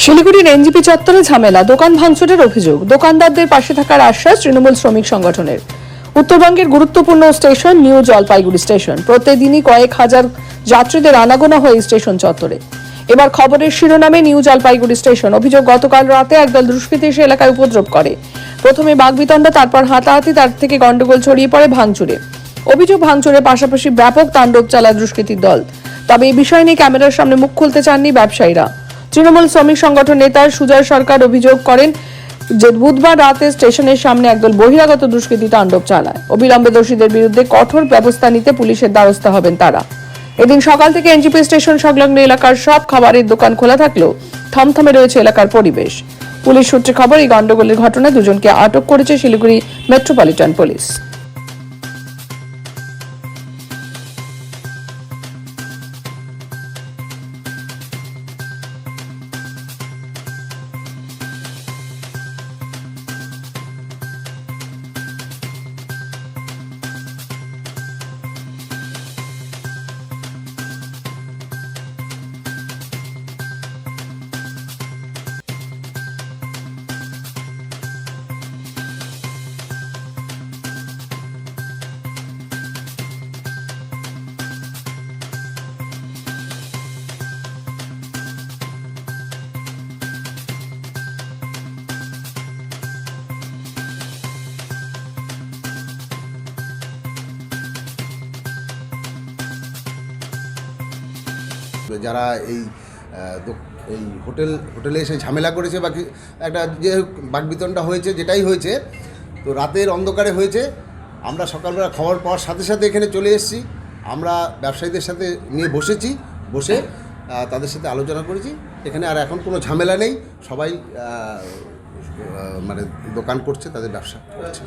শিলিগুড়ির এনজিপি চত্বরে ঝামেলা, দোকান ভাঙচুরের অভিযোগ। দোকানদারদের পাশে থাকার আশ্বাস তৃণমূল শ্রমিক সংগঠনের। উত্তরবঙ্গের গুরুত্বপূর্ণ স্টেশন নিউ জলপাইগুড়ি স্টেশন। প্রতিদিনই কয়েক হাজার যাত্রীদের আনাগোনা হয় স্টেশন চত্বরে। এবার খবরের শিরোনামে নিউ জলপাইগুড়ি স্টেশন। অভিযোগ, গতকাল রাতে একদল দুষ্কৃতী এসে এলাকায় উপদ্রব করে। প্রথমে বাগবিতণ্ডা, তারপর হাতাহাতি, তার থেকে গন্ডগোল ছড়িয়ে পড়ে ভাঙচুরে। অভিযোগ, ভাঙচুরের পাশাপাশি ব্যাপক তাণ্ডব চালায় দুষ্কৃতীর দল। তবে এই বিষয় নিয়ে ক্যামেরার সামনে মুখ খুলতে চাননি ব্যবসায়ীরা। তৃণমূল শ্রমিক সংগঠন নেতা সুজয় সরকার অভিযোগ করেন যে বুধবার রাতে স্টেশনের সামনে একদল বহিরাগত দুষ্কৃতী তাণ্ডব চালায়। অবিলম্বে দোষীদের বিরুদ্ধে কঠোর ব্যবস্থা নিতে পুলিশের দ্বারস্থ হবেন তারা। এদিন সকাল থেকে এনজিপি স্টেশন সংলগ্ন এলাকার সব খাবারের দোকান খোলা থাকলেও থমথমে রয়েছে এলাকার পরিবেশ। পুলিশ সূত্রে খবর, এই গন্ডগোলের ঘটনায় দুজনকে আটক করেছে শিলিগুড়ি মেট্রোপলিটন পুলিশ। যারা এই হোটেলে এসে ঝামেলা করেছে বা একটা যে বাকবিতণ্ডা হয়েছে, যেটাই হয়েছে, তো রাতের অন্ধকারে হয়েছে। আমরা সকালবেলা খবর পাওয়ার সাথে সাথে এখানে চলে এসেছি। আমরা ব্যবসায়ীদের সাথে নিয়ে বসে তাদের সাথে আলোচনা করেছি। এখানে আর এখন কোনো ঝামেলা নেই, সবাই মানে দোকান করছে, তাদের ব্যবসা করছে।